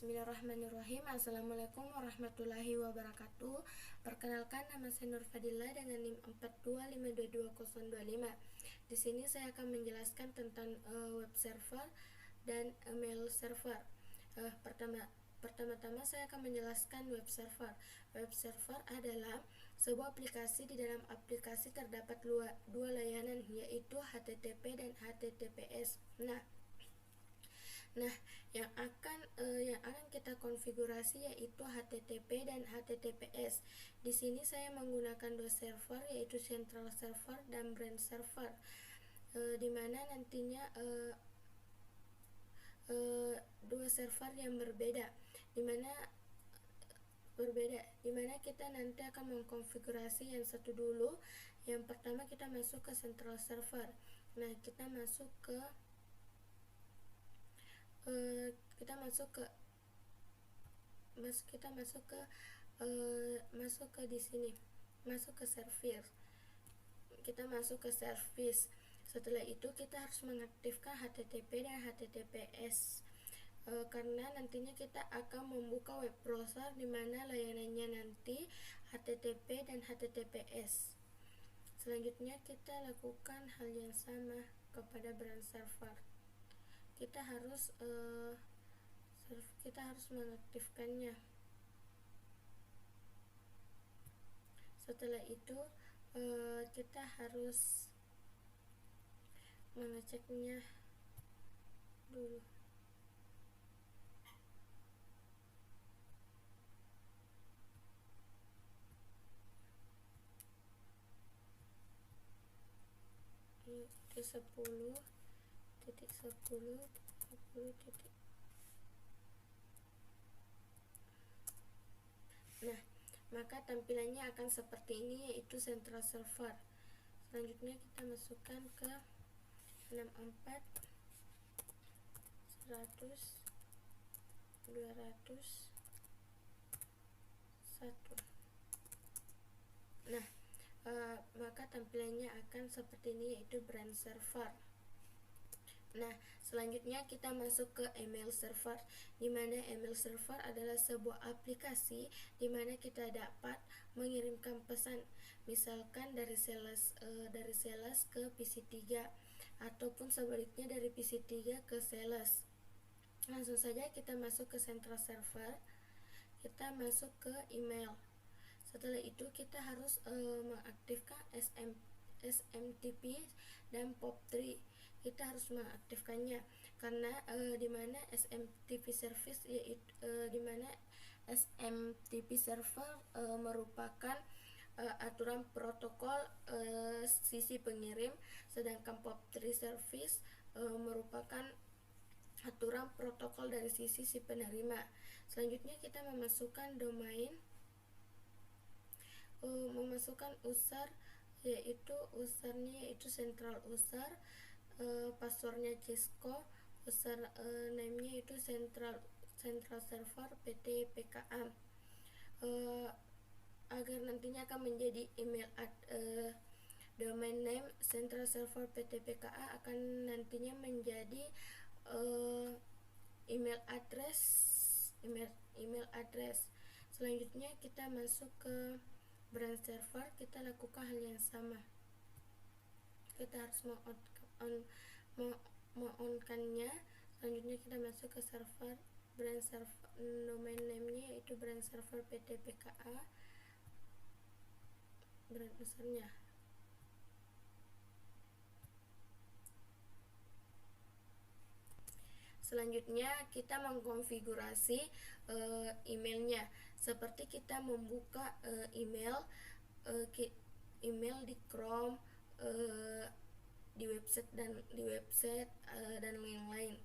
Bismillahirrahmanirrahim. Assalamualaikum warahmatullahi wabarakatuh. Perkenalkan, nama saya Nur Fadila dengan NIM 425222025. Di sini saya akan menjelaskan tentang web server dan email server. Pertama-tama saya akan menjelaskan web server. Web server adalah sebuah aplikasi. Di dalam aplikasi terdapat dua layanan, yaitu HTTP dan HTTPS. Nah, yang akan kita konfigurasi yaitu HTTP dan HTTPS. Di sini saya menggunakan dua server, yaitu central server dan branch server, di mana nantinya dua server yang berbeda, di mana kita nanti akan mengkonfigurasi yang satu dulu. Yang pertama kita masuk ke central server. Nah, kita masuk ke di sini, masuk ke service. Kita masuk ke service. Setelah itu kita harus mengaktifkan HTTP dan HTTPS, karena nantinya kita akan membuka web browser di mana layanannya nanti HTTP dan HTTPS. Selanjutnya kita lakukan hal yang sama kepada branch server. Kita harus mengaktifkannya. Setelah itu kita harus mengeceknya dulu. Di 10.10. Nah, maka tampilannya akan seperti ini, yaitu central server. Selanjutnya kita masukkan ke 64 100 200 1. Nah, maka tampilannya akan seperti ini, yaitu branch server. Nah, selanjutnya kita masuk ke email server, di mana email server adalah sebuah aplikasi di mana kita dapat mengirimkan pesan, misalkan dari sales ke PC3 ataupun sebaliknya dari PC3 ke sales. Langsung saja kita masuk ke central server, kita masuk ke email. Setelah itu kita harus mengaktifkan SMTP dan POP3. Kita harus mengaktifkannya karena dimana SMTP service, yaitu dimana SMTP server merupakan aturan protokol sisi pengirim, sedangkan POP3 service merupakan aturan protokol dari sisi si penerima. Selanjutnya kita memasukkan domain, memasukkan user, yaitu central user, passwordnya Cisco, user name-nya itu central server PT PKA, agar nantinya akan menjadi email domain name central server PT PKA akan nantinya menjadi email address. Selanjutnya kita masuk ke branch server, kita lakukan hal yang sama. Kita harus on-kannya. Selanjutnya kita masuk ke server, branch server, domain name-nya yaitu branch server PT PKA, branch usernya. Selanjutnya kita mengkonfigurasi emailnya, seperti kita membuka email di Chrome, di website dan lain-lain.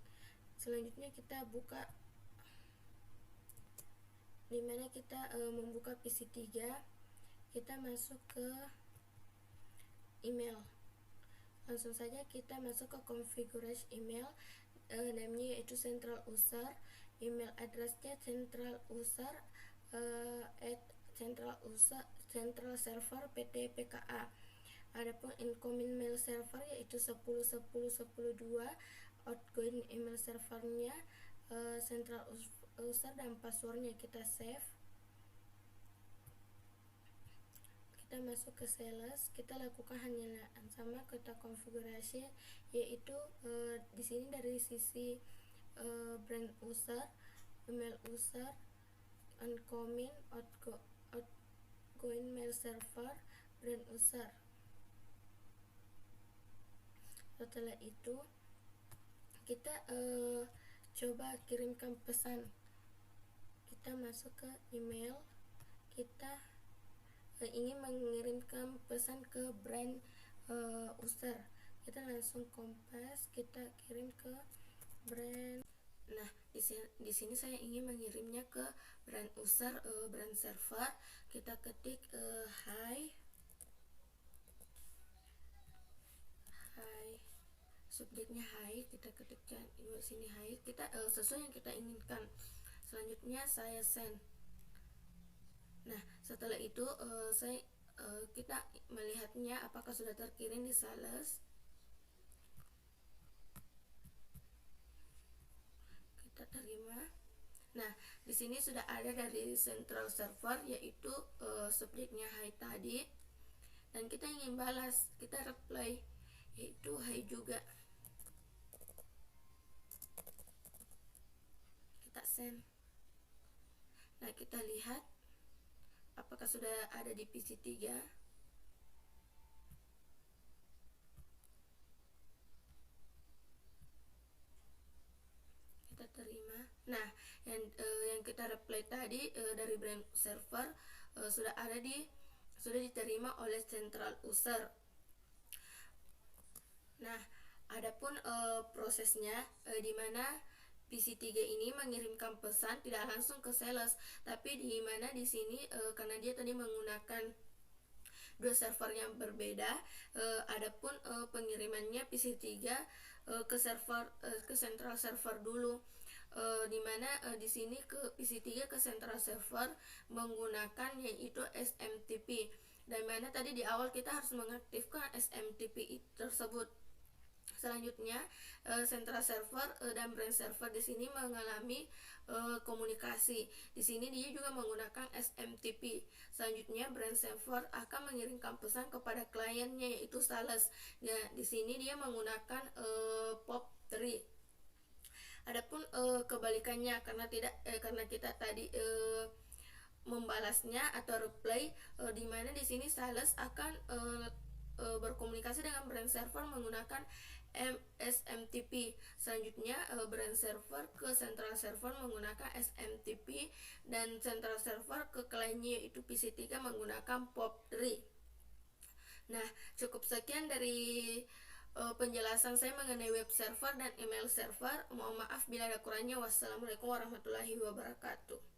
Selanjutnya kita buka, dimana kita membuka PC3, kita masuk ke email. Langsung saja kita masuk ke configuration email, namanya yaitu central user, email addressnya central user central server PT PKA. Adapun incoming mail server yaitu 10.10.10.2, outgoing email servernya central user dan passwordnya kita save. Kita masuk ke sales, kita lakukan hanya yang sama, kita konfigurasi, yaitu di sini dari sisi brand user, email user, incoming, outgoing mail server, brand user. Setelah itu kita coba kirimkan pesan. Kita masuk ke email, kita ingin mengirimkan pesan ke brand user. Kita langsung kompas, kita kirim ke brand. Nah, di sini saya ingin mengirimnya ke brand user, brand server. Kita ketik hi, subjeknya hi, kita ketikkan di sini hi, kita sesuai yang kita inginkan. Selanjutnya saya send. Nah, setelah itu kita melihatnya apakah sudah terkirim di sales. Kita terima. Nah, di sini sudah ada dari central server, yaitu subjeknya hi tadi, dan kita ingin balas, kita reply, yaitu hi juga. Kita send. Nah, kita lihat apakah sudah ada di PC3. Kita terima. Nah, yang kita reply tadi dari brand server sudah diterima oleh central user. Nah, adapun prosesnya di mana PC3 ini mengirimkan pesan tidak langsung ke sales, tapi di mana di sini karena dia tadi menggunakan dua server yang berbeda, adapun pengirimannya PC3 ke central server dulu, di mana di sini ke PC3 ke central server menggunakan yaitu SMTP, dan mana tadi di awal kita harus mengaktifkan SMTP tersebut. Selanjutnya central server dan brand server di sini mengalami komunikasi. Di sini dia juga menggunakan SMTP. Selanjutnya brand server akan mengirimkan pesan kepada kliennya yaitu sales. Ya, di sini dia menggunakan POP3. Adapun kebalikannya, karena kita tadi membalasnya atau reply, di mana di sini sales akan berkomunikasi dengan brand server menggunakan SMTP. Selanjutnya brand server ke central server menggunakan SMTP, dan central server ke kliennya yaitu PC3 menggunakan POP3. Nah, cukup sekian dari penjelasan saya mengenai web server dan email server. Mohon maaf bila ada kurangnya. Wassalamualaikum warahmatullahi wabarakatuh.